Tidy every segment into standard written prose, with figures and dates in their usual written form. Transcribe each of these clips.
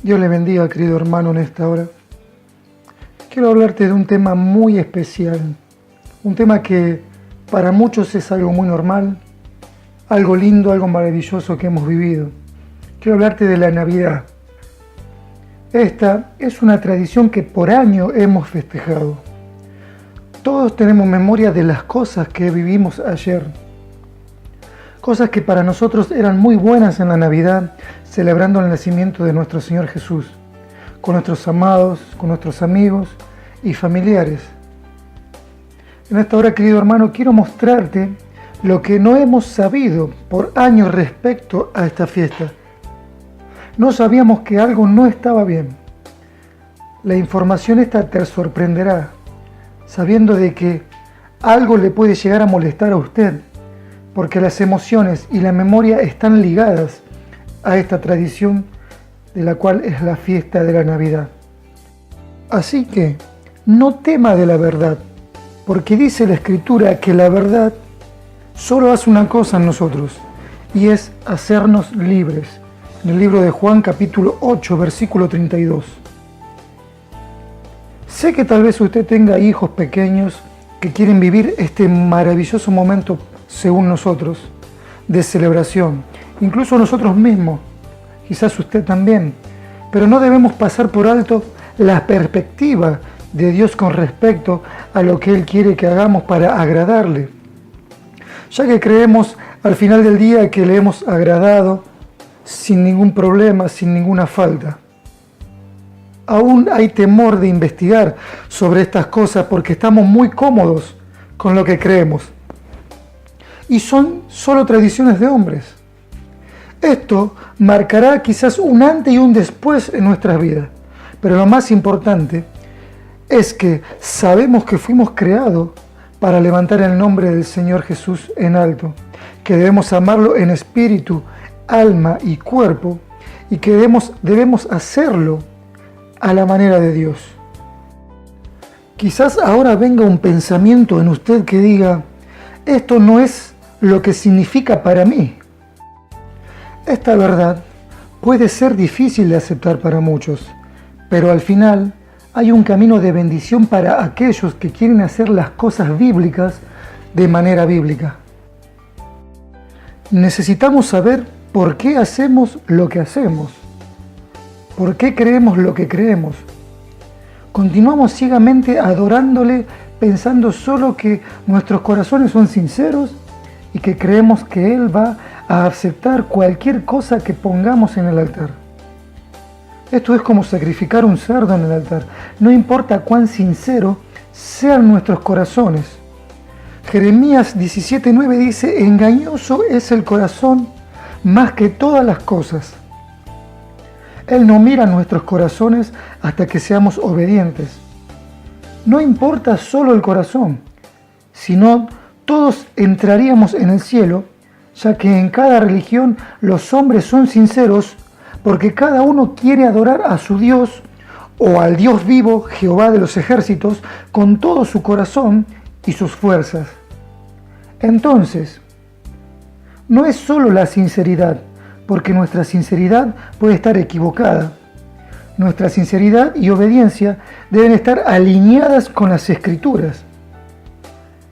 Dios le bendiga, querido hermano, en esta hora. Quiero hablarte de un tema muy especial, un tema que para muchos es algo muy normal, algo lindo, algo maravilloso que hemos vivido. Quiero hablarte de la Navidad. Esta es una tradición que por año hemos festejado. Todos tenemos memoria de las cosas que vivimos ayer. Cosas que para nosotros eran muy buenas en la Navidad, celebrando el nacimiento de nuestro Señor Jesús, con nuestros amados, con nuestros amigos y familiares. En esta hora, querido hermano, quiero mostrarte lo que no hemos sabido por años respecto a esta fiesta. No sabíamos que algo no estaba bien. La información esta te sorprenderá, sabiendo de que algo le puede llegar a molestar a usted, porque las emociones y la memoria están ligadas a esta tradición de la cual es la fiesta de la Navidad. Así que no tema de la verdad, porque dice la Escritura que la verdad solo hace una cosa en nosotros, y es hacernos libres. En el libro de Juan capítulo 8, versículo 32. Sé que tal vez usted tenga hijos pequeños que quieren vivir este maravilloso momento según nosotros, de celebración, incluso nosotros mismos, quizás usted también, pero no debemos pasar por alto la perspectiva de Dios con respecto a lo que Él quiere que hagamos para agradarle, ya que creemos al final del día que le hemos agradado sin ningún problema, sin ninguna falta. Aún hay temor de investigar sobre estas cosas porque estamos muy cómodos con lo que creemos. Y son solo tradiciones de hombres. Esto marcará quizás un antes y un después en nuestras vidas. Pero lo más importante es que sabemos que fuimos creados para levantar el nombre del Señor Jesús en alto, que debemos amarlo en espíritu, alma y cuerpo, y que debemos hacerlo a la manera de Dios. Quizás ahora venga un pensamiento en usted que diga: esto no es lo que significa para mí. Esta verdad puede ser difícil de aceptar para muchos, pero al final hay un camino de bendición para aquellos que quieren hacer las cosas bíblicas de manera bíblica. Necesitamos saber por qué hacemos lo que hacemos, por qué creemos lo que creemos. Continuamos ciegamente adorándole pensando solo que nuestros corazones son sinceros y que creemos que Él va a aceptar cualquier cosa que pongamos en el altar. Esto es como sacrificar un cerdo en el altar. No importa cuán sinceros sean nuestros corazones. Jeremías 17:9 dice: engañoso es el corazón más que todas las cosas. Él no mira nuestros corazones hasta que seamos obedientes. No importa solo el corazón, sino todos entraríamos en el cielo, ya que en cada religión los hombres son sinceros porque cada uno quiere adorar a su Dios o al Dios vivo, Jehová de los ejércitos, con todo su corazón y sus fuerzas. Entonces, no es solo la sinceridad, porque nuestra sinceridad puede estar equivocada. Nuestra sinceridad y obediencia deben estar alineadas con las Escrituras.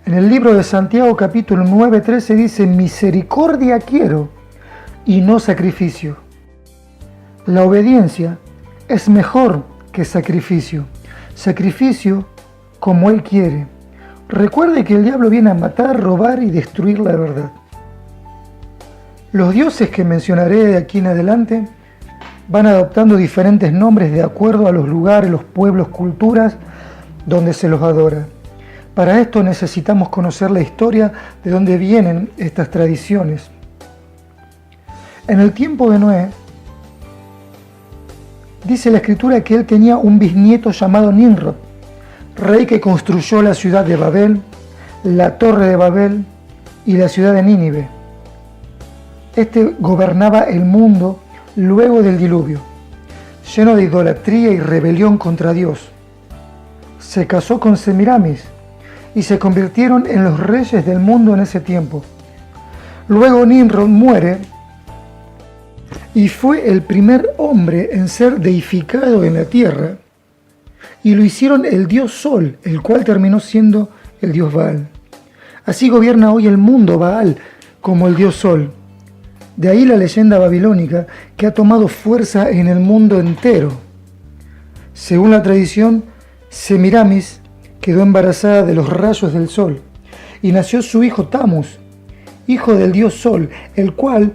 En el libro de Santiago capítulo 9:13 dice: misericordia quiero y no sacrificio. La obediencia es mejor que sacrificio. Sacrificio como Él quiere. Recuerde que el diablo viene a matar, robar y destruir la verdad. Los dioses que mencionaré de aquí en adelante van adoptando diferentes nombres de acuerdo a los lugares, los pueblos, culturas donde se los adora. Para esto necesitamos conocer la historia de dónde vienen estas tradiciones. En el tiempo de Noé, dice la Escritura que él tenía un bisnieto llamado Nimrod, rey que construyó la ciudad de Babel, la torre de Babel y la ciudad de Nínive. Este gobernaba el mundo luego del diluvio, lleno de idolatría y rebelión contra Dios. Se casó con Semiramis y se convirtieron en los reyes del mundo en ese tiempo. Luego Nimrod muere y fue el primer hombre en ser deificado en la tierra, y lo hicieron el dios Sol, el cual terminó siendo el dios Baal. Así gobierna hoy el mundo Baal como el dios Sol. De ahí la leyenda babilónica que ha tomado fuerza en el mundo entero. Según la tradición, Semiramis quedó embarazada de los rayos del sol y nació su hijo Tammuz, hijo del dios Sol, el cual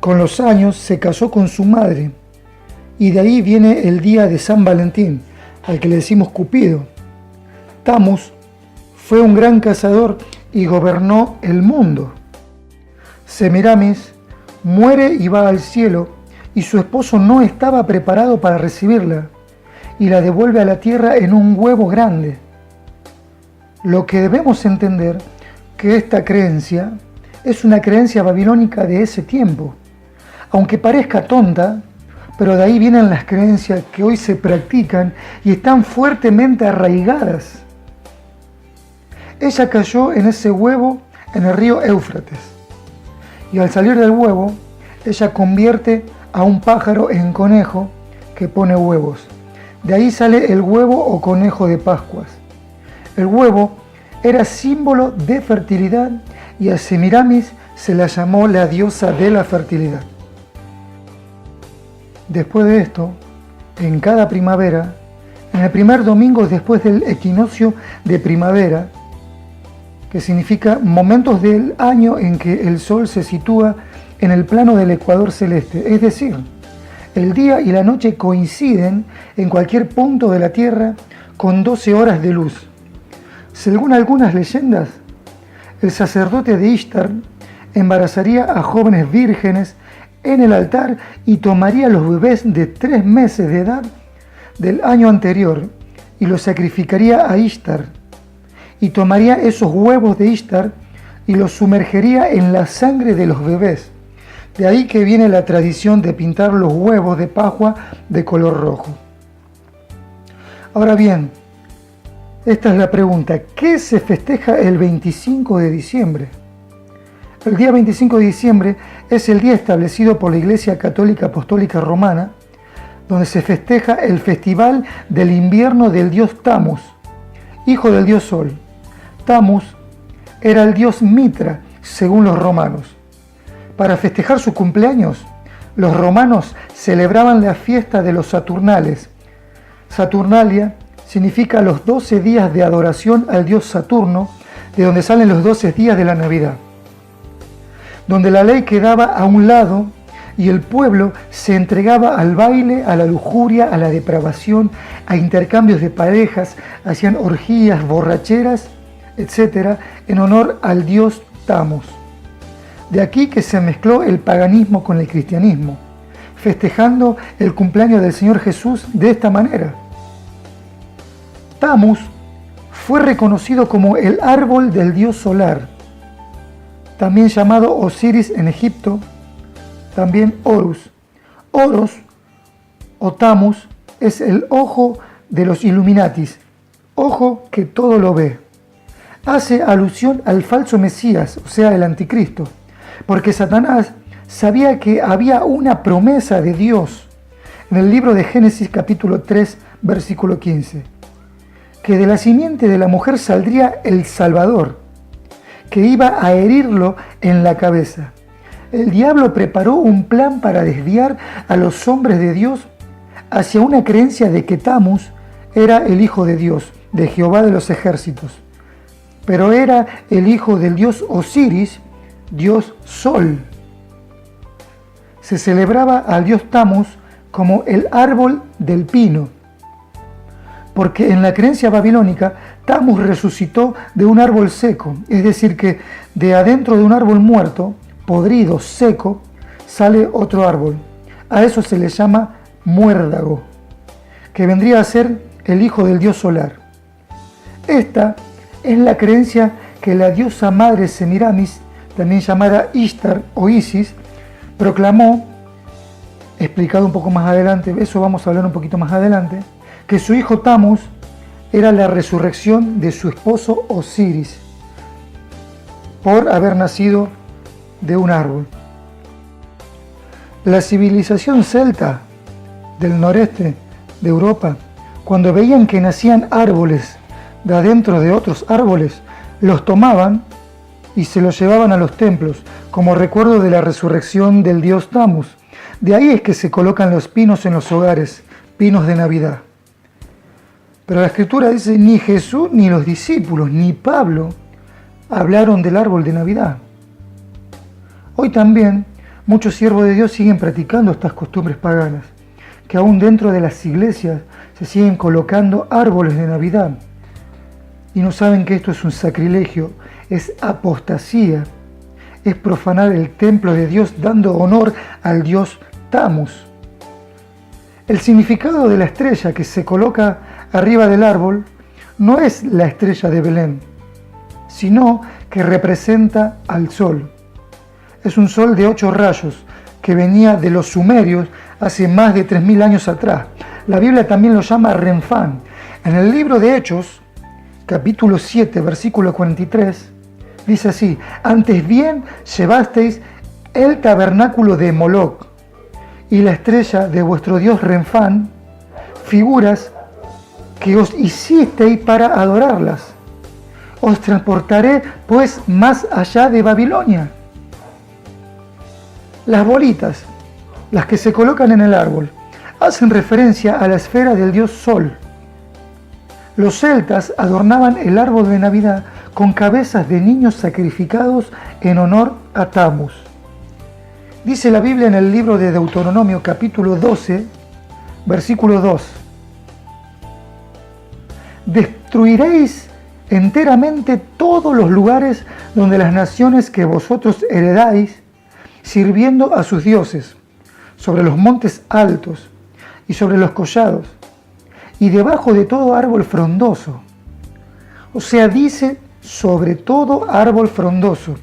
con los años se casó con su madre. Y de ahí viene el día de San Valentín, al que le decimos Cupido. Tammuz fue un gran cazador y gobernó el mundo. Semiramis muere y va al cielo, y su esposo no estaba preparado para recibirla, y la devuelve a la tierra en un huevo grande. Lo que debemos entender que esta creencia es una creencia babilónica de ese tiempo. Aunque parezca tonta, pero de ahí vienen las creencias que hoy se practican y están fuertemente arraigadas. Ella cayó en ese huevo en el río Éufrates, y al salir del huevo, ella convierte a un pájaro en conejo que pone huevos. De ahí sale el huevo o conejo de Pascuas. El huevo era símbolo de fertilidad y a Semiramis se la llamó la diosa de la fertilidad. Después de esto, en cada primavera, en el primer domingo después del equinoccio de primavera, que significa momentos del año en que el sol se sitúa en el plano del ecuador celeste, es decir, el día y la noche coinciden en cualquier punto de la Tierra con 12 horas de luz. Según algunas leyendas, el sacerdote de Ishtar embarazaría a jóvenes vírgenes en el altar y tomaría los bebés de 3 meses de edad del año anterior y los sacrificaría a Ishtar, y tomaría esos huevos de Ishtar y los sumergiría en la sangre de los bebés. De ahí que viene la tradición de pintar los huevos de Pascua de color rojo. Ahora bien, esta es la pregunta: ¿qué se festeja el 25 de diciembre? El día 25 de diciembre es el día establecido por la Iglesia Católica Apostólica Romana, donde se festeja el festival del invierno del dios Tammuz, hijo del dios Sol. Tammuz era el dios Mitra, según los romanos. Para festejar su cumpleaños, los romanos celebraban la fiesta de los Saturnales. Saturnalia significa los 12 días de adoración al dios Saturno, de donde salen los 12 días de la Navidad, donde la ley quedaba a un lado y el pueblo se entregaba al baile, a la lujuria, a la depravación, a intercambios de parejas, hacían orgías, borracheras, etc., en honor al dios Tammuz. De aquí que se mezcló el paganismo con el cristianismo, festejando el cumpleaños del Señor Jesús de esta manera. Tammuz fue reconocido como el árbol del dios solar, también llamado Osiris en Egipto, también Horus. Horus o Tammuz es el ojo de los Illuminatis, ojo que todo lo ve. Hace alusión al falso Mesías, o sea, el anticristo, porque Satanás sabía que había una promesa de Dios en el libro de Génesis capítulo 3, versículo 15, que de la simiente de la mujer saldría el Salvador, que iba a herirlo en la cabeza. El diablo preparó un plan para desviar a los hombres de Dios hacia una creencia de que Tammuz era el hijo de Dios, de Jehová de los ejércitos, pero era el hijo del dios Osiris, dios Sol. Se celebraba al dios Tammuz como el árbol del pino, porque en la creencia babilónica Tammuz resucitó de un árbol seco, es decir que de adentro de un árbol muerto, podrido, seco, sale otro árbol. A eso se le llama muérdago, que vendría a ser el hijo del dios solar. Esta es la creencia que la diosa madre Semiramis, también llamada Ishtar o Isis, proclamó, explicado un poco más adelante, eso vamos a hablar un poquito más adelante, que su hijo Tammuz era la resurrección de su esposo Osiris por haber nacido de un árbol. La civilización celta del noreste de Europa, cuando veían que nacían árboles de adentro de otros árboles, los tomaban y se los llevaban a los templos como recuerdo de la resurrección del dios Tammuz. De ahí es que se colocan los pinos en los hogares, pinos de Navidad. Pero la Escritura dice, ni Jesús, ni los discípulos, ni Pablo hablaron del árbol de Navidad. Hoy también muchos siervos de Dios siguen practicando estas costumbres paganas, que aún dentro de las iglesias se siguen colocando árboles de Navidad. Y no saben que esto es un sacrilegio, es apostasía, es profanar el templo de Dios dando honor al dios Tammuz. El significado de la estrella que se coloca arriba del árbol no es la estrella de Belén, sino que representa al sol. Es un sol de 8 rayos que venía de los sumerios hace más de 3000 años atrás. La Biblia también lo llama Renfán. En el libro de Hechos, capítulo 7, versículo 43, dice así: antes bien llevasteis el tabernáculo de Moloc y la estrella de vuestro dios Renfán, figuras que os hicisteis para adorarlas. Os transportaré pues más allá de Babilonia. Las bolitas, las que se colocan en el árbol, hacen referencia a la esfera del dios Sol. Los celtas adornaban el árbol de Navidad con cabezas de niños sacrificados en honor a Tammuz. Dice la Biblia en el libro de Deuteronomio capítulo 12, versículo 2: destruiréis enteramente todos los lugares donde las naciones que vosotros heredáis, sirviendo a sus dioses, sobre los montes altos y sobre los collados, y debajo de todo árbol frondoso. O sea, dice sobre todo árbol frondoso.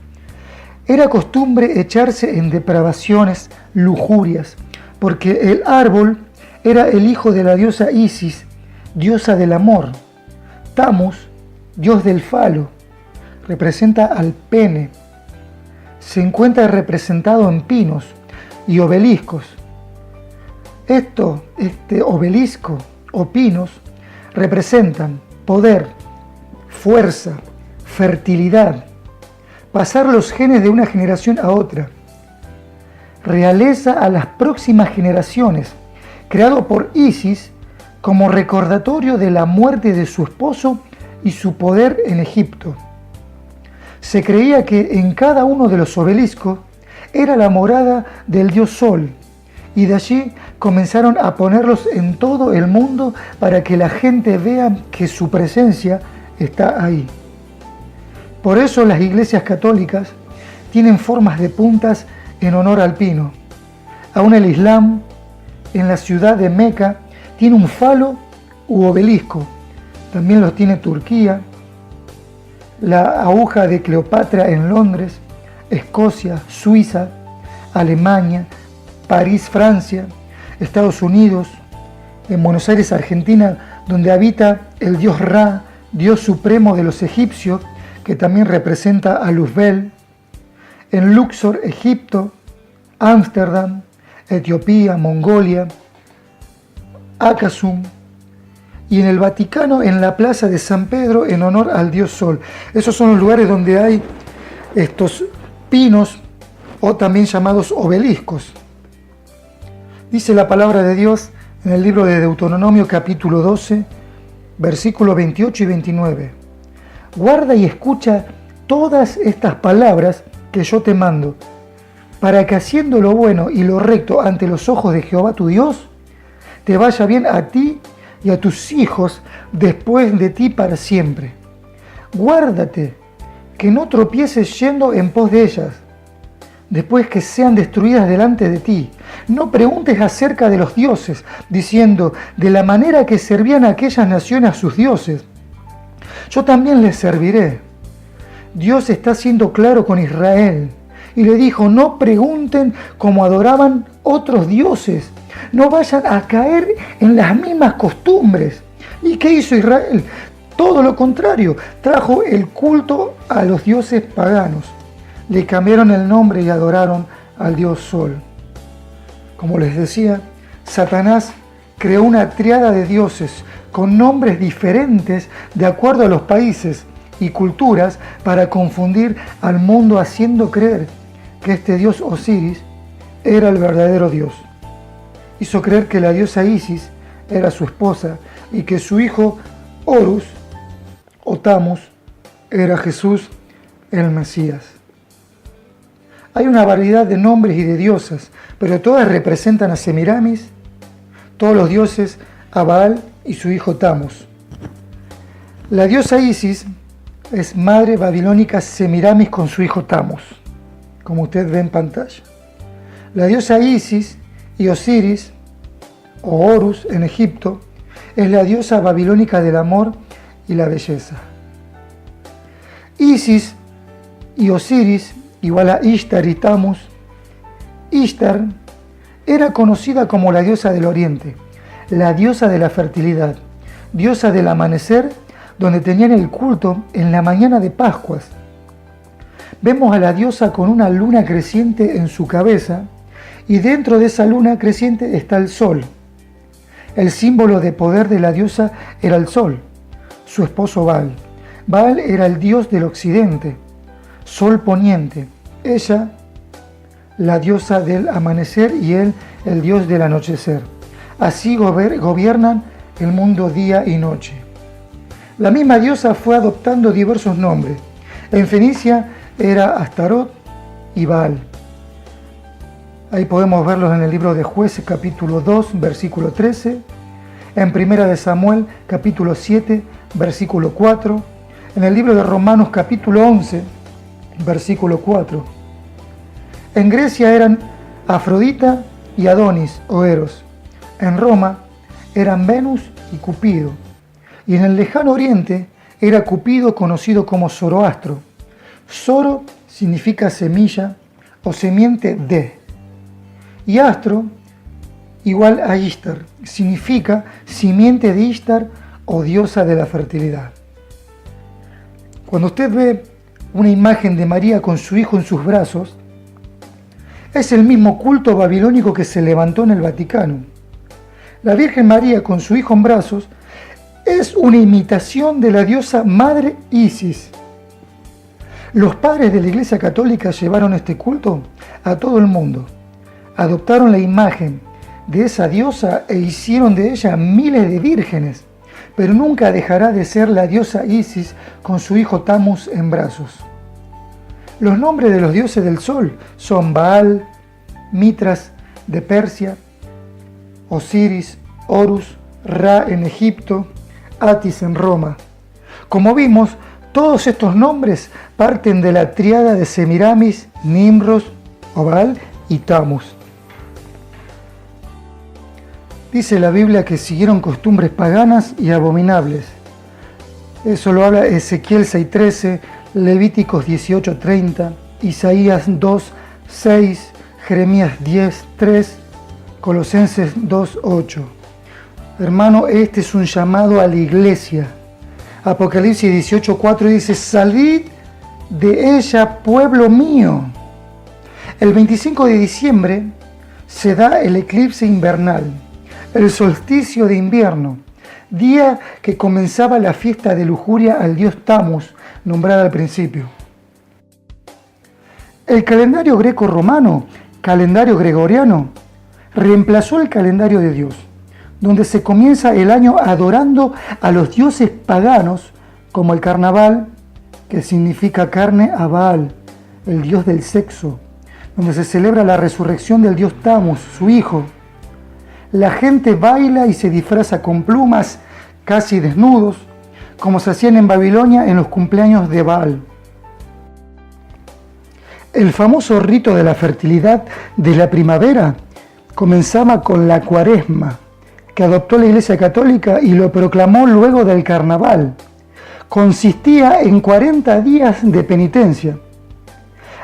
Era costumbre echarse en depravaciones, lujurias, porque el árbol era el hijo de la diosa Isis, diosa del amor. Tammuz, dios del falo, representa al pene. Se encuentra representado en pinos y obeliscos. Este obelisco o pinos representan poder, fuerza, fertilidad, pasar los genes de una generación a otra, realeza a las próximas generaciones, creado por Isis como recordatorio de la muerte de su esposo y su poder en Egipto. Se creía que en cada uno de los obeliscos era la morada del dios Sol, y de allí comenzaron a ponerlos en todo el mundo para que la gente vea que su presencia está ahí. Por eso las iglesias católicas tienen formas de puntas en honor al pino. Aún el Islam, en la ciudad de Meca, tiene un falo u obelisco. También los tiene Turquía, la aguja de Cleopatra en Londres, Escocia, Suiza, Alemania, París, Francia, Estados Unidos, en Buenos Aires, Argentina, donde habita el dios Ra, dios supremo de los egipcios, que también representa a Luzbel, en Luxor, Egipto, Ámsterdam, Etiopía, Mongolia, Akasum, y en el Vaticano, en la plaza de San Pedro, en honor al dios Sol. Esos son los lugares donde hay estos pinos, o también llamados obeliscos. Dice la palabra de Dios en el libro de Deuteronomio capítulo 12, versículos 28 y 29. Guarda y escucha todas estas palabras que yo te mando, para que haciendo lo bueno y lo recto ante los ojos de Jehová tu Dios, te vaya bien a ti y a tus hijos después de ti para siempre. Guárdate que no tropieces yendo en pos de ellas, después que sean destruidas delante de ti. No preguntes acerca de los dioses, diciendo, de la manera que servían aquellas naciones a sus dioses, yo también les serviré. Dios está siendo claro con Israel y le dijo, no pregunten cómo adoraban otros dioses, no vayan a caer en las mismas costumbres. ¿Y qué hizo Israel? Todo lo contrario, trajo el culto a los dioses paganos. Le cambiaron el nombre y adoraron al dios Sol. Como les decía, Satanás creó una tríada de dioses con nombres diferentes de acuerdo a los países y culturas para confundir al mundo, haciendo creer que este dios Osiris era el verdadero dios. Hizo creer que la diosa Isis era su esposa y que su hijo Horus o Tamus era Jesús el Mesías. Hay una variedad de nombres y de diosas, pero todas representan a Semiramis, todos los dioses a Baal y su hijo Tamus. La diosa Isis es madre babilónica Semiramis con su hijo Tamus, como usted ve en pantalla. La diosa Isis y Osiris, o Horus en Egipto, es la diosa babilónica del amor y la belleza. Isis y Osiris igual a Ishtar y Tamus. Ishtar era conocida como la diosa del oriente, la diosa de la fertilidad, diosa del amanecer, donde tenían el culto en la mañana de Pascuas. Vemos a la diosa con una luna creciente en su cabeza y dentro de esa luna creciente está el sol. El símbolo de poder de la diosa era el sol, su esposo Baal. Baal era el dios del occidente, sol poniente. Ella, la diosa del amanecer, y él, el dios del anochecer. Así gobiernan el mundo día y noche. La misma diosa fue adoptando diversos nombres. En Fenicia era Astarot y Baal. Ahí podemos verlos en el libro de Jueces, capítulo 2, versículo 13. En Primera de Samuel, capítulo 7, versículo 4. En el libro de Romanos, capítulo 11, versículo 4. En Grecia eran Afrodita y Adonis o Eros. En Roma eran Venus y Cupido. Y en el lejano oriente era Cupido conocido como Zoroastro. Zoro significa semilla o simiente de. Y Astro, igual a Ishtar, significa simiente de Ishtar o diosa de la fertilidad. Cuando usted ve una imagen de María con su hijo en sus brazos, es el mismo culto babilónico que se levantó en el Vaticano. La Virgen María con su hijo en brazos es una imitación de la diosa madre Isis. Los padres de la Iglesia Católica llevaron este culto a todo el mundo. Adoptaron la imagen de esa diosa e hicieron de ella miles de vírgenes, pero nunca dejará de ser la diosa Isis con su hijo Tamus en brazos. Los nombres de los dioses del sol son Baal, Mitras de Persia, Osiris, Horus, Ra en Egipto, Atis en Roma. Como vimos, todos estos nombres parten de la tríada de Semiramis, Nimros, Baal y Tamus. Dice la Biblia que siguieron costumbres paganas y abominables. Eso lo habla Ezequiel 6:13, Levíticos 18:30, Isaías 2:6, Jeremías 10:3, Colosenses 2:8. Hermano, este es un llamado a la iglesia. Apocalipsis 18:4 dice: salid de ella, pueblo mío. El 25 de diciembre se da el eclipse invernal, el solsticio de invierno, día que comenzaba la fiesta de lujuria al dios Tamus, nombrada al principio. El calendario greco-romano, calendario gregoriano, reemplazó el calendario de Dios, donde se comienza el año adorando a los dioses paganos, como el carnaval, que significa carne, a Baal, el dios del sexo, donde se celebra la resurrección del dios Tamus, su hijo. La gente baila y se disfraza con plumas, casi desnudos, como se hacían en Babilonia en los cumpleaños de Baal. El famoso rito de la fertilidad de la primavera comenzaba con la Cuaresma, que adoptó la Iglesia Católica y lo proclamó luego del carnaval. Consistía en 40 días de penitencia.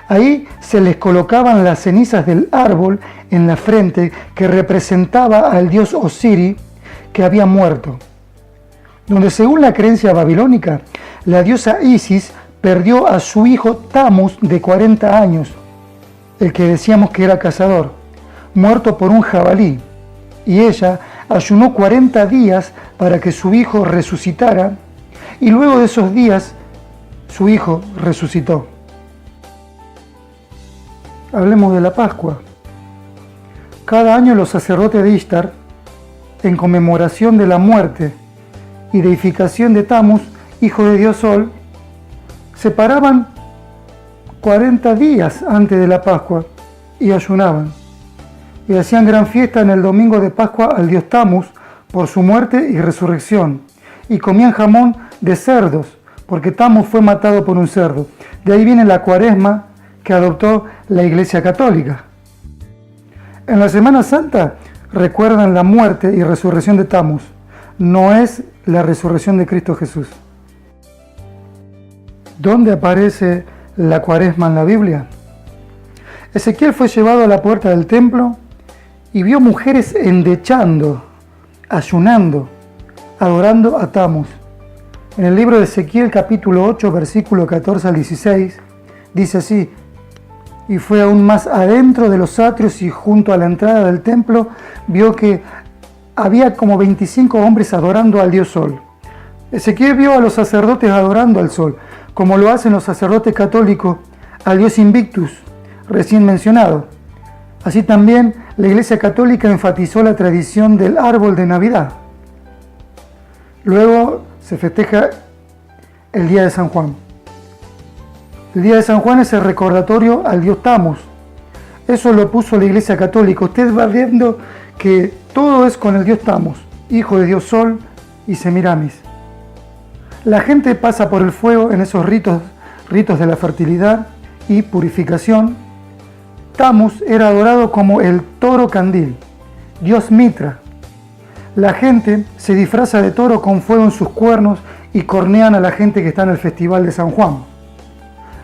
Ahí se les colocaban las cenizas del árbol en la frente, que representaba al dios Osiris que había muerto. Donde, según la creencia babilónica, la diosa Isis perdió a su hijo Tamus de 40 años, el que decíamos que era cazador, muerto por un jabalí, y ella ayunó 40 días para que su hijo resucitara, y luego de esos días su hijo resucitó. Hablemos de la Pascua. Cada año los sacerdotes de Ishtar, en conmemoración de la muerte y deificación de Tammuz, hijo de Dios Sol, se paraban 40 días antes de la Pascua y ayunaban. Y hacían gran fiesta en el domingo de Pascua al dios Tammuz por su muerte y resurrección. Y comían jamón de cerdos, porque Tammuz fue matado por un cerdo. De ahí viene la Cuaresma que adoptó la Iglesia Católica. En la Semana Santa recuerdan la muerte y resurrección de Tammuz. No es la resurrección de Cristo Jesús. ¿Dónde aparece la Cuaresma en la Biblia? Ezequiel fue llevado a la puerta del templo y vio mujeres endechando, ayunando, adorando a Tammuz. En el libro de Ezequiel capítulo 8, versículo 14 al 16, dice así: y fue aún más adentro de los atrios y junto a la entrada del templo vio que había como 25 hombres adorando al dios Sol. Ezequiel vio a los sacerdotes adorando al Sol, como lo hacen los sacerdotes católicos al dios Invictus, recién mencionado. Así también la Iglesia Católica enfatizó la tradición del árbol de Navidad. Luego se festeja el día de San Juan. El día de San Juan es el recordatorio al dios Tammuz. Eso lo puso la Iglesia Católica. Usted va viendo que todo es con el dios Tammuz, hijo de dios Sol y Semiramis. La gente pasa por el fuego en esos ritos de la fertilidad y purificación. Tammuz era adorado como el toro candil, dios Mitra. La gente se disfraza de toro con fuego en sus cuernos y cornean a la gente que está en el festival de San Juan.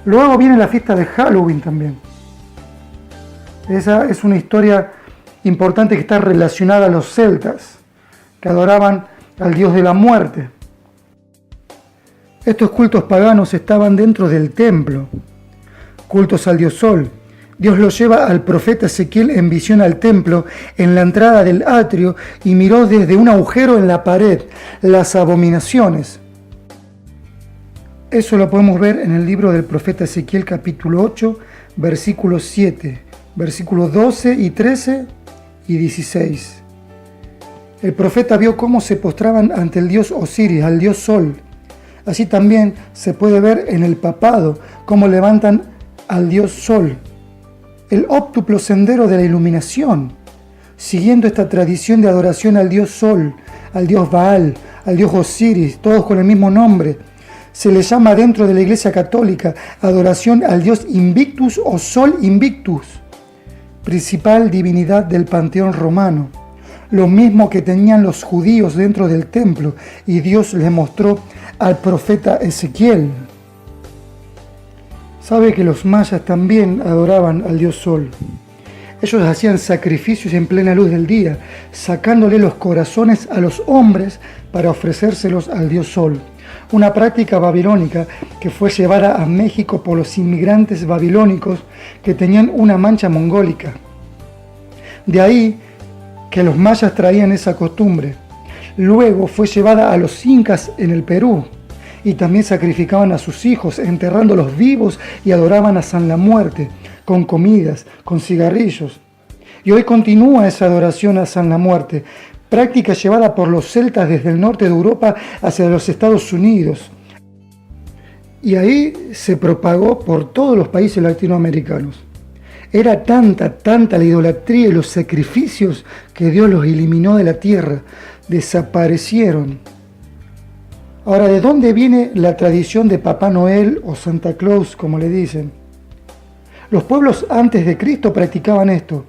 Luego viene la fiesta de Halloween también. Esa es una historia importante que está relacionada a los celtas, que adoraban al dios de la muerte. Estos cultos paganos estaban dentro del templo, cultos al dios Sol. Dios lo lleva al profeta Ezequiel en visión al templo, en la entrada del atrio, y miró desde un agujero en la pared las abominaciones. Eso lo podemos ver en el libro del profeta Ezequiel capítulo 8, versículos 7, versículos 12 y 13 y 16. El profeta vio cómo se postraban ante el dios Osiris, al dios Sol. Así también se puede ver en el papado cómo levantan al dios Sol, el óptuplo sendero de la iluminación, siguiendo esta tradición de adoración al dios Sol, al dios Baal, al dios Osiris, todos con el mismo nombre. Se le llama dentro de la Iglesia Católica adoración al dios Invictus o Sol Invictus, principal divinidad del panteón romano, lo mismo que tenían los judíos dentro del templo, y Dios le mostró al profeta Ezequiel. Sabe que los mayas también adoraban al dios Sol. Ellos hacían sacrificios en plena luz del día, sacándole los corazones a los hombres para ofrecérselos al dios Sol. Una práctica babilónica que fue llevada a México por los inmigrantes babilónicos que tenían una mancha mongólica. De ahí que los mayas traían esa costumbre. Luego fue llevada a los incas en el Perú, y también sacrificaban a sus hijos, enterrándolos vivos, y adoraban a San la Muerte, con comidas, con cigarrillos. Y hoy continúa esa adoración a San la Muerte, práctica llevada por los celtas desde el norte de Europa hacia los Estados Unidos. Y ahí se propagó por todos los países latinoamericanos. Era tanta la idolatría y los sacrificios que Dios los eliminó de la tierra, desaparecieron. Ahora, ¿de dónde viene la tradición de Papá Noel o Santa Claus, como le dicen? Los pueblos antes de Cristo practicaban esto.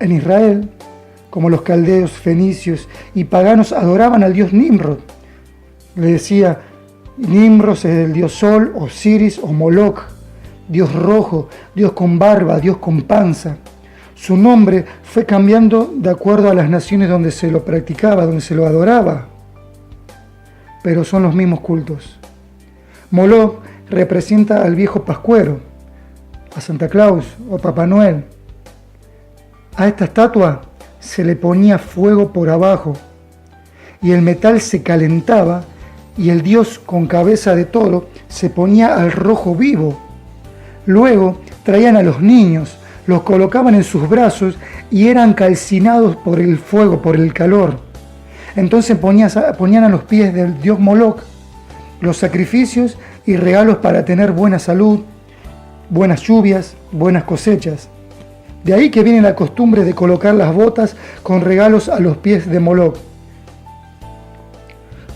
En Israel, como los caldeos, fenicios y paganos, adoraban al dios Nimrod. Le decía, Nimrod es el dios Sol, Osiris o Moloch, dios rojo, dios con barba, dios con panza. Su nombre fue cambiando de acuerdo a las naciones donde se lo practicaba, donde se lo adoraba. Pero son los mismos cultos. Moloch representa al viejo pascuero, a Santa Claus o Papá Noel. A esta estatua se le ponía fuego por abajo y el metal se calentaba y el dios con cabeza de toro se ponía al rojo vivo. Luego traían a los niños, los colocaban en sus brazos y eran calcinados por el fuego, por el calor. Entonces ponían a los pies del dios Moloch los sacrificios y regalos para tener buena salud, buenas lluvias, buenas cosechas. De ahí que viene la costumbre de colocar las botas con regalos a los pies de Moloch.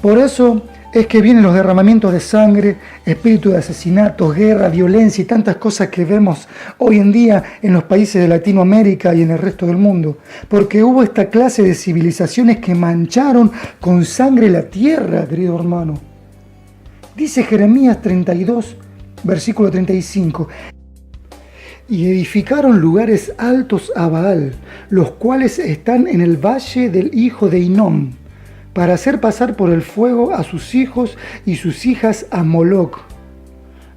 Por eso es que vienen los derramamientos de sangre, espíritu de asesinatos, guerra, violencia y tantas cosas que vemos hoy en día en los países de Latinoamérica y en el resto del mundo. Porque hubo esta clase de civilizaciones que mancharon con sangre la tierra, querido hermano. Dice Jeremías 32, versículo 35. Y edificaron lugares altos a Baal, los cuales están en el valle del hijo de Hinnom, para hacer pasar por el fuego a sus hijos y sus hijas a Moloch,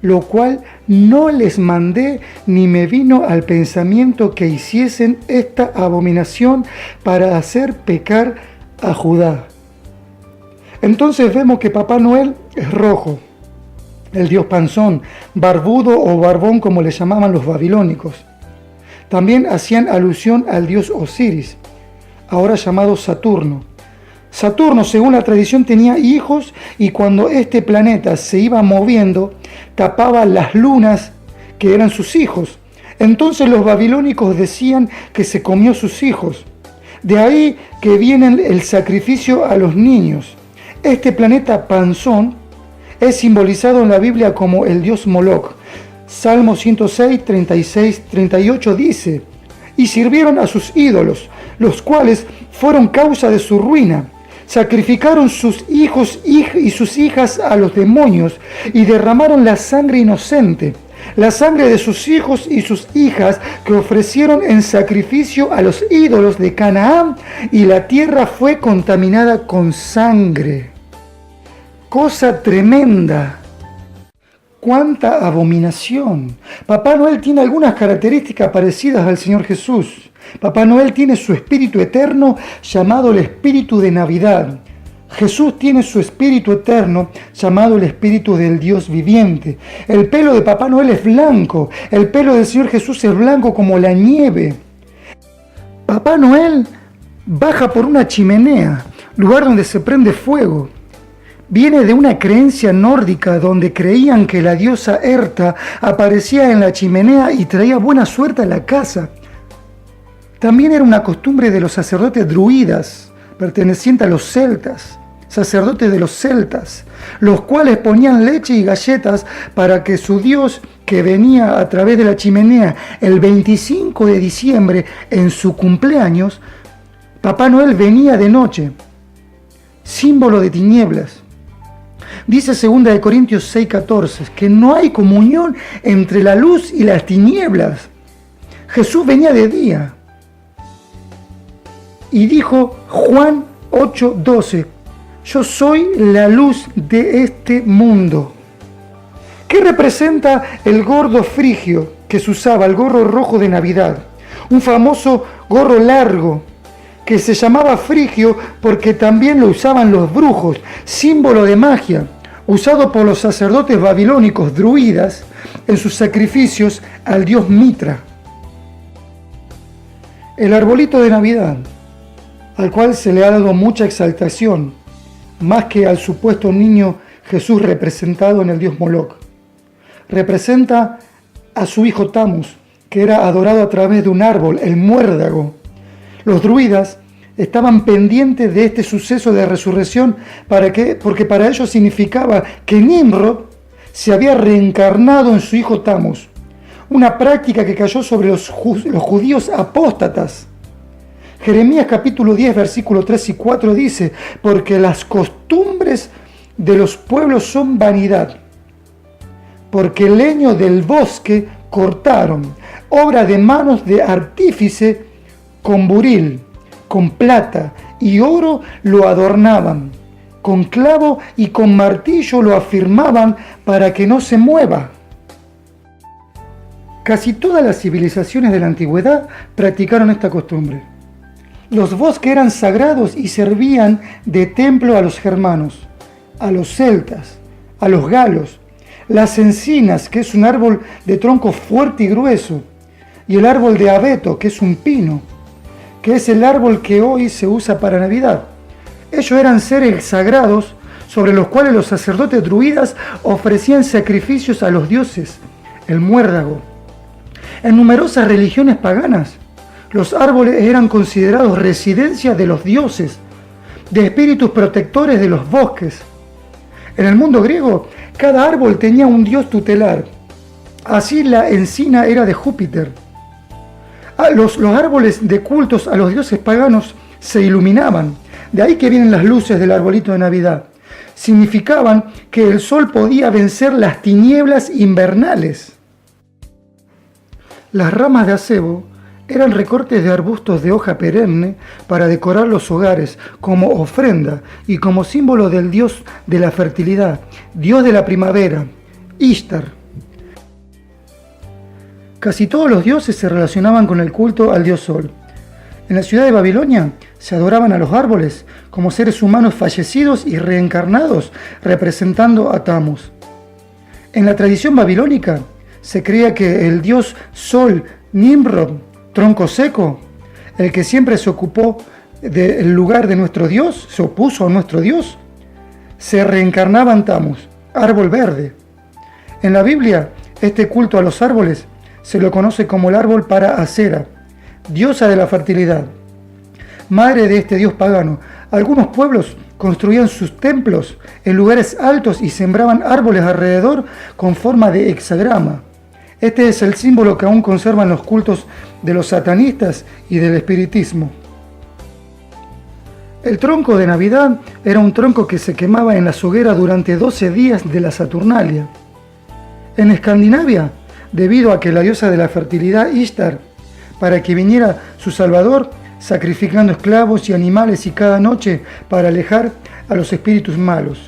lo cual no les mandé ni me vino al pensamiento que hiciesen esta abominación para hacer pecar a Judá. Entonces vemos que Papá Noel es rojo, el dios panzón, barbudo o barbón como le llamaban los babilónicos. También hacían alusión al dios Osiris, ahora llamado Saturno. Saturno, según la tradición, tenía hijos y cuando este planeta se iba moviendo, tapaba las lunas que eran sus hijos. Entonces los babilónicos decían que se comió sus hijos. De ahí que viene el sacrificio a los niños. Este planeta panzón es simbolizado en la Biblia como el dios Moloch. Salmo 106, 36, 38 dice: y sirvieron a sus ídolos, los cuales fueron causa de su ruina. Sacrificaron sus hijos y sus hijas a los demonios y derramaron la sangre inocente, la sangre de sus hijos y sus hijas que ofrecieron en sacrificio a los ídolos de Canaán, y la tierra fue contaminada con sangre. Cosa tremenda. ¡Cuánta abominación! Papá Noel tiene algunas características parecidas al Señor Jesús. Papá Noel tiene su espíritu eterno llamado el espíritu de Navidad. Jesús tiene su espíritu eterno llamado el espíritu del Dios viviente. El pelo de Papá Noel es blanco. El pelo del Señor Jesús es blanco como la nieve. Papá Noel baja por una chimenea, lugar donde se prende fuego. Viene de una creencia nórdica donde creían que la diosa Erta aparecía en la chimenea y traía buena suerte a la casa. También era una costumbre de los sacerdotes druidas, pertenecientes a los celtas, sacerdotes de los celtas, los cuales ponían leche y galletas para que su dios, que venía a través de la chimenea el 25 de diciembre en su cumpleaños, Papá Noel venía de noche, símbolo de tinieblas. Dice 2 Corintios 6:14 que no hay comunión entre la luz y las tinieblas. Jesús venía de día. Y dijo Juan 8:12, yo soy la luz de este mundo. ¿Qué representa el gordo frigio que se usaba, el gorro rojo de Navidad? Un famoso gorro largo que se llamaba frigio porque también lo usaban los brujos, símbolo de magia, usado por los sacerdotes babilónicos druidas en sus sacrificios al dios Mitra. El arbolito de Navidad, al cual se le ha dado mucha exaltación, más que al supuesto niño Jesús representado en el dios Moloch, representa a su hijo Tammuz, que era adorado a través de un árbol, el muérdago. Los druidas estaban pendientes de este suceso de resurrección porque para ellos significaba que Nimrod se había reencarnado en su hijo Tammuz, una práctica que cayó sobre los judíos apóstatas. Jeremías capítulo 10, versículo 3 y 4 dice: porque las costumbres de los pueblos son vanidad, porque el leño del bosque cortaron, obra de manos de artífice, con buril, con plata y oro lo adornaban, con clavo y con martillo lo afirmaban para que no se mueva. Casi todas las civilizaciones de la antigüedad practicaron esta costumbre. Los bosques eran sagrados y servían de templo a los germanos, a los celtas, a los galos, las encinas, que es un árbol de tronco fuerte y grueso, y el árbol de abeto, que es un pino, que es el árbol que hoy se usa para Navidad. Ellos eran seres sagrados sobre los cuales los sacerdotes druidas ofrecían sacrificios a los dioses, el muérdago. En numerosas religiones paganas, los árboles eran considerados residencia de los dioses, de espíritus protectores de los bosques. En el mundo griego, cada árbol tenía un dios tutelar. Así la encina era de Júpiter. Los árboles de cultos a los dioses paganos se iluminaban. De ahí que vienen las luces del arbolito de Navidad. Significaban que el sol podía vencer las tinieblas invernales. Las ramas de acebo eran recortes de arbustos de hoja perenne para decorar los hogares como ofrenda y como símbolo del dios de la fertilidad, dios de la primavera, Ishtar. Casi todos los dioses se relacionaban con el culto al dios Sol. En la ciudad de Babilonia se adoraban a los árboles como seres humanos fallecidos y reencarnados, representando a Tammuz. En la tradición babilónica se creía que el dios Sol, Nimrod, tronco seco, el que siempre se ocupó del lugar de nuestro dios, se opuso a nuestro dios, se reencarnaba en Tammuz, árbol verde. En la Biblia, este culto a los árboles se lo conoce como el árbol para Acera, diosa de la fertilidad, madre de este dios pagano. Algunos pueblos construían sus templos en lugares altos y sembraban árboles alrededor con forma de hexagrama. Este es el símbolo que aún conservan los cultos de los satanistas y del espiritismo. El tronco de Navidad era un tronco que se quemaba en las hogueras durante 12 días de la Saturnalia. En Escandinavia, debido a que la diosa de la fertilidad Ishtar, para que viniera su salvador, sacrificando esclavos y animales y cada noche para alejar a los espíritus malos.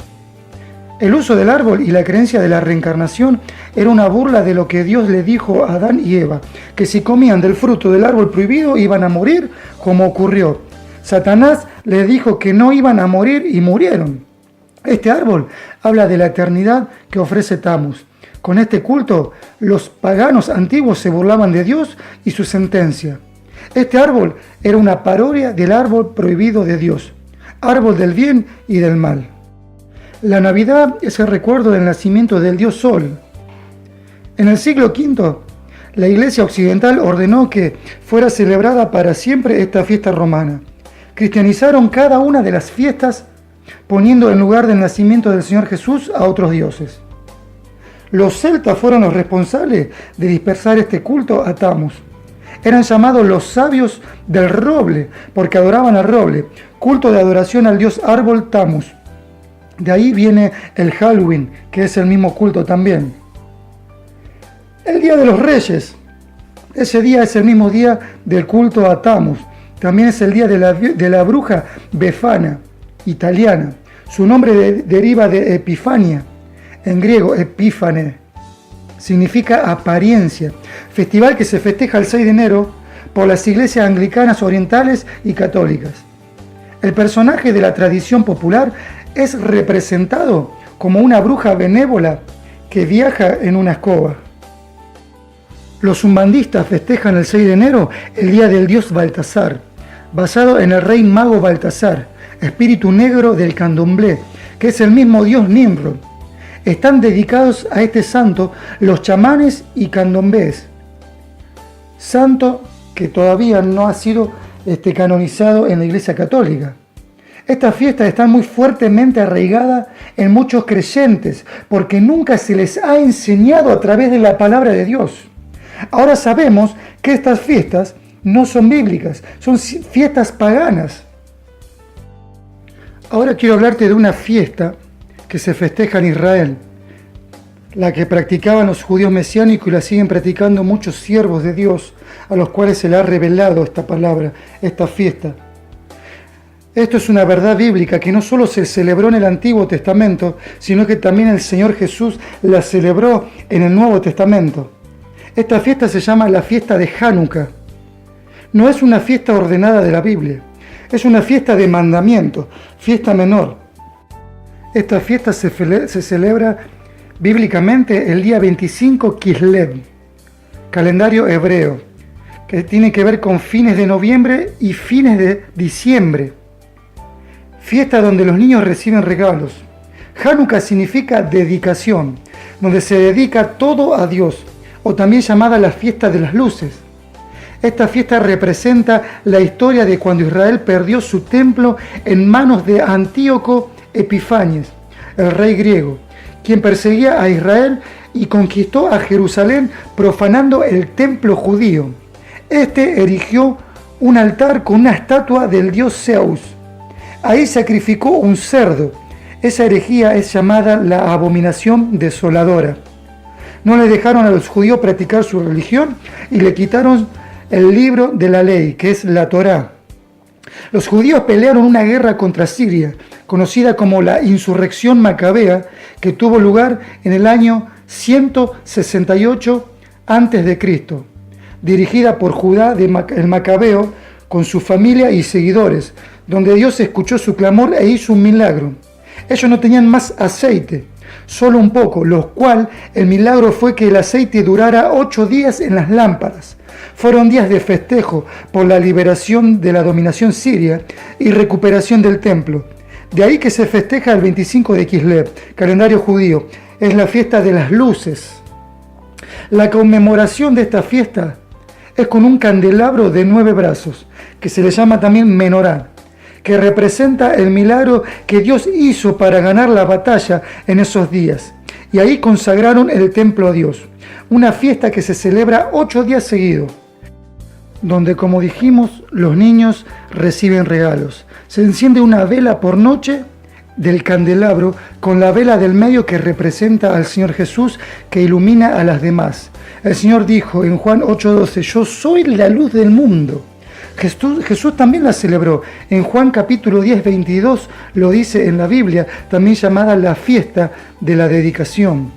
El uso del árbol y la creencia de la reencarnación era una burla de lo que Dios le dijo a Adán y Eva, que si comían del fruto del árbol prohibido iban a morir, como ocurrió. Satanás les dijo que no iban a morir y murieron. Este árbol habla de la eternidad que ofrece Tammuz. Con este culto, los paganos antiguos se burlaban de Dios y su sentencia. Este árbol era una parodia del árbol prohibido de Dios, árbol del bien y del mal. La Navidad es el recuerdo del nacimiento del dios Sol. En el siglo V, la Iglesia Occidental ordenó que fuera celebrada para siempre esta fiesta romana. Cristianizaron cada una de las fiestas, poniendo en lugar del nacimiento del Señor Jesús a otros dioses. Los celtas fueron los responsables de dispersar este culto a Tammuz. Eran llamados los sabios del roble, porque adoraban al roble, culto de adoración al dios árbol Tammuz. De ahí viene el Halloween, que es el mismo culto también. El Día de los Reyes. Ese día es el mismo día del culto a Tammuz. También es el día de la bruja Befana, italiana. Su nombre deriva de Epifania. En griego, Epífane, significa apariencia. Festival que se festeja el 6 de enero por las iglesias anglicanas orientales y católicas. El personaje de la tradición popular es representado como una bruja benévola que viaja en una escoba. Los umbandistas festejan el 6 de enero el día del dios Baltasar, basado en el rey mago Baltasar, espíritu negro del candomblé, que es el mismo dios Nimrod. Están dedicados a este santo los chamanes y candombés, santo que todavía no ha sido canonizado en la Iglesia Católica. Estas fiestas están muy fuertemente arraigadas en muchos creyentes porque nunca se les ha enseñado a través de la palabra de Dios. Ahora sabemos que estas fiestas no son bíblicas, son fiestas paganas. Ahora quiero hablarte de una fiesta que se festeja en Israel, la que practicaban los judíos mesiánicos y la siguen practicando muchos siervos de Dios a los cuales se le ha revelado esta palabra, esta fiesta. Esto es una verdad bíblica que no solo se celebró en el Antiguo Testamento, sino que también el Señor Jesús la celebró en el Nuevo Testamento. Esta fiesta se llama la fiesta de Hanukkah. No es una fiesta ordenada de la Biblia, es una fiesta de mandamiento, fiesta menor. Esta fiesta se celebra bíblicamente el día 25 Kislev, calendario hebreo, que tiene que ver con fines de noviembre y fines de diciembre. Fiesta donde los niños reciben regalos. Hanukkah significa dedicación, donde se dedica todo a Dios, o también llamada la fiesta de las luces. Esta fiesta representa la historia de cuando Israel perdió su templo en manos de Antíoco Epifanes, el rey griego, quien perseguía a Israel y conquistó a Jerusalén profanando el templo judío. Este erigió un altar con una estatua del dios Zeus. Ahí sacrificó un cerdo. Esa herejía es llamada la abominación desoladora. No le dejaron a los judíos practicar su religión y le quitaron el libro de la ley, que es la Torá. Los judíos pelearon una guerra contra Siria, conocida como la insurrección macabea, que tuvo lugar en el año 168 a.C., dirigida por Judá el Macabeo con su familia y seguidores, donde Dios escuchó su clamor e hizo un milagro. Ellos no tenían más aceite, solo un poco, lo cual el milagro fue que el aceite durara 8 días en las lámparas. Fueron días de festejo por la liberación de la dominación siria y recuperación del templo. De ahí que se festeja el 25 de Kislev, calendario judío. Es la fiesta de las luces. La conmemoración de esta fiesta es con un candelabro de 9 brazos, que se le llama también menorá, que representa el milagro que Dios hizo para ganar la batalla en esos días. Y ahí consagraron el templo a Dios. Una fiesta que se celebra 8 días seguidos, donde, como dijimos, los niños reciben regalos. Se enciende una vela por noche del candelabro con la vela del medio que representa al Señor Jesús, que ilumina a las demás. El Señor dijo en Juan 8:12, yo soy la luz del mundo. Jesús también la celebró. En Juan capítulo 10, 22 lo dice en la Biblia, también llamada la fiesta de la dedicación.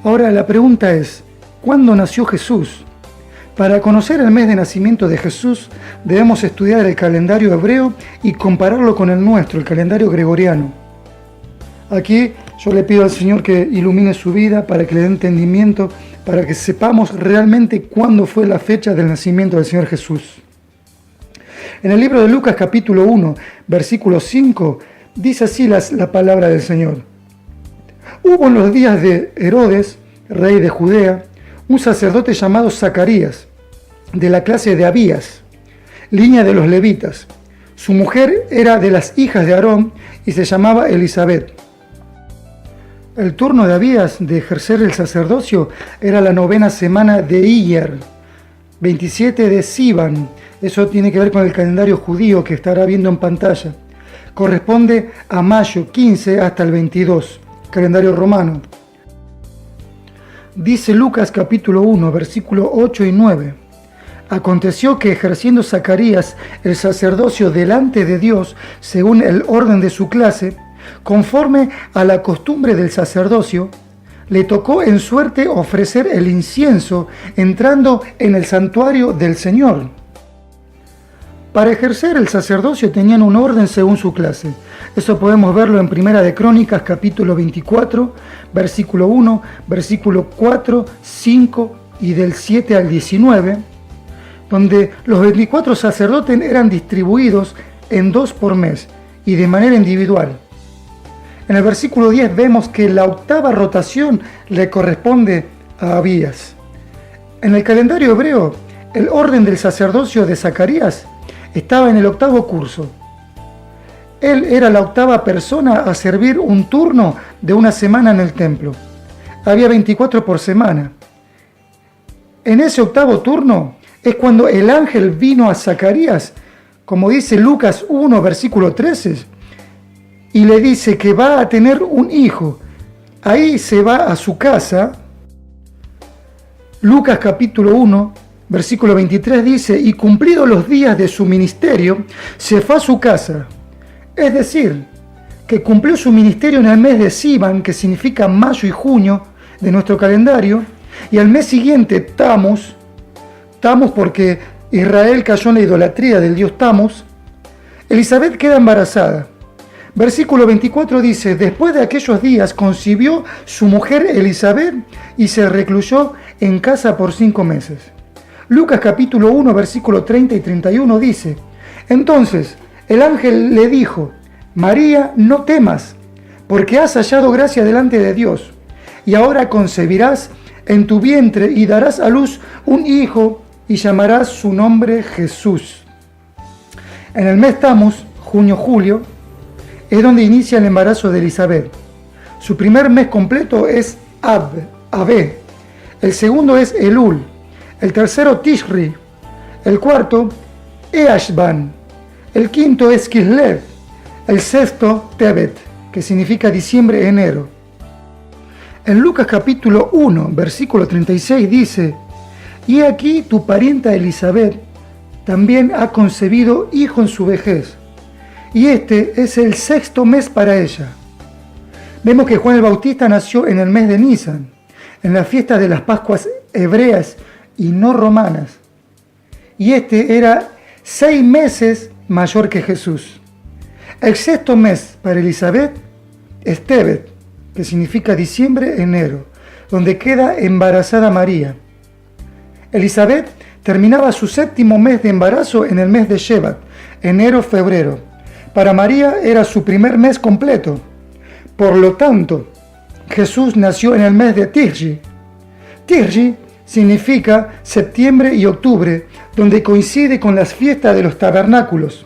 Ahora la pregunta es, ¿cuándo nació Jesús? Para conocer el mes de nacimiento de Jesús, debemos estudiar el calendario hebreo y compararlo con el nuestro, el calendario gregoriano. Aquí yo le pido al Señor que ilumine su vida para que le dé entendimiento, para que sepamos realmente cuándo fue la fecha del nacimiento del Señor Jesús. En el libro de Lucas capítulo 1, versículo 5, dice así la palabra del Señor. Hubo en los días de Herodes, rey de Judea, un sacerdote llamado Zacarías, de la clase de Abías, línea de los levitas. Su mujer era de las hijas de Aarón y se llamaba Elisabet. El turno de Abías de ejercer el sacerdocio era la 9ª semana de Iyar, 27 de Sivan. Eso tiene que ver con el calendario judío que estará viendo en pantalla. Corresponde a mayo 15 hasta el 22, calendario romano. Dice Lucas capítulo 1, versículo 8 y 9. Aconteció que ejerciendo Zacarías el sacerdocio delante de Dios, según el orden de su clase, conforme a la costumbre del sacerdocio, le tocó en suerte ofrecer el incienso entrando en el santuario del Señor. Para ejercer el sacerdocio tenían un orden según su clase. Eso podemos verlo en Primera de Crónicas, capítulo 24, versículo 1, versículo 4, 5 y del 7 al 19, donde los 24 sacerdotes eran distribuidos en 2 por mes y de manera individual. En el versículo 10 vemos que la 8ª rotación le corresponde a Abías. En el calendario hebreo, el orden del sacerdocio de Zacarías estaba en el 8º curso. Él era la 8ª persona a servir un turno de una semana en el templo. Había 24 por semana. En ese 8º turno es cuando el ángel vino a Zacarías, como dice Lucas 1, versículo 13, y le dice que va a tener un hijo. Ahí se va a su casa. Lucas capítulo 1, versículo 23 dice, y cumplidos los días de su ministerio, se fue a su casa. Es decir, que cumplió su ministerio en el mes de Sivan, que significa mayo y junio de nuestro calendario, Y al mes siguiente, Tammuz porque Israel cayó en la idolatría del dios Tammuz, Elisabet queda embarazada. Versículo 24 dice, después de aquellos días concibió su mujer Elisabet y se recluyó en casa por 5 meses. Lucas capítulo 1, versículo 30 y 31 dice, entonces el ángel le dijo, María, no temas, porque has hallado gracia delante de Dios, y ahora concebirás en tu vientre y darás a luz un hijo y llamarás su nombre Jesús. En el mes Tammuz, junio-julio, es donde inicia el embarazo de Elisabet. Su primer mes completo es Abé, el segundo es Elul, el tercero Tishri, el cuarto Eashban, el quinto es Kislev, el sexto Tebet, que significa diciembre-enero. En Lucas capítulo 1, versículo 36 dice, y aquí tu parienta Elisabet también ha concebido hijo en su vejez, y este es el 6º mes para ella. Vemos que Juan el Bautista nació en el mes de Nisan, en la fiesta de las Pascuas hebreas y no romanas, y este era 6 meses mayor que Jesús. El 6º mes para Elisabet es Tebet, que significa diciembre-enero, donde queda embarazada María. Elisabet terminaba su 7º mes de embarazo en el mes de Shevat, enero-febrero. Para María era su primer mes completo. Por lo tanto, Jesús nació en el mes de Tishri. Tishri significa septiembre y octubre, donde coincide con las fiestas de los tabernáculos,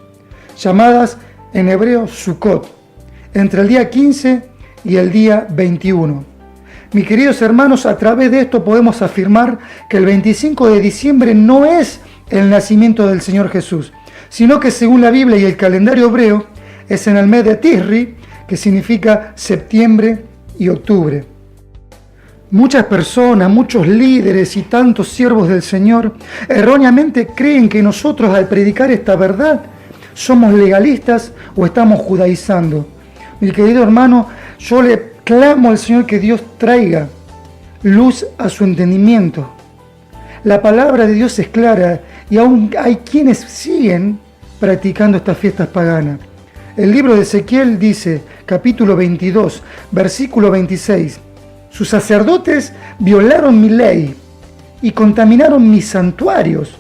llamadas en hebreo Sukkot, entre el día 15 y el día 21. Mis queridos hermanos, a través de esto podemos afirmar que el 25 de diciembre no es el nacimiento del Señor Jesús, sino que según la Biblia y el calendario hebreo, es en el mes de Tishri, que significa septiembre y octubre. Muchas personas, muchos líderes y tantos siervos del Señor erróneamente creen que nosotros al predicar esta verdad somos legalistas o estamos judaizando. Mi querido hermano, yo le clamo al Señor que Dios traiga luz a su entendimiento. La palabra de Dios es clara y aún hay quienes siguen practicando estas fiestas paganas. El libro de Ezequiel dice, capítulo 22, versículo 26, sus sacerdotes violaron mi ley y contaminaron mis santuarios.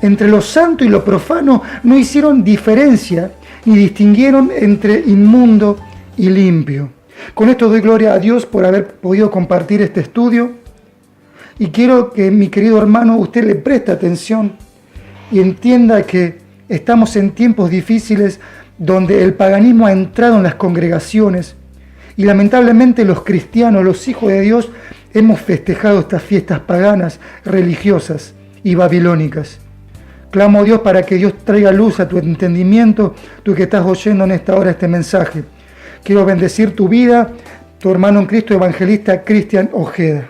Entre lo santo y lo profano no hicieron diferencia ni distinguieron entre inmundo y limpio. Con esto doy gloria a Dios por haber podido compartir este estudio y quiero que mi querido hermano usted le preste atención y entienda que estamos en tiempos difíciles donde el paganismo ha entrado en las congregaciones y lamentablemente los cristianos, los hijos de Dios, hemos festejado estas fiestas paganas, religiosas y babilónicas. Clamo a Dios para que Dios traiga luz a tu entendimiento, tú que estás oyendo en esta hora este mensaje. Quiero bendecir tu vida, tu hermano en Cristo, evangelista Cristian Ojeda.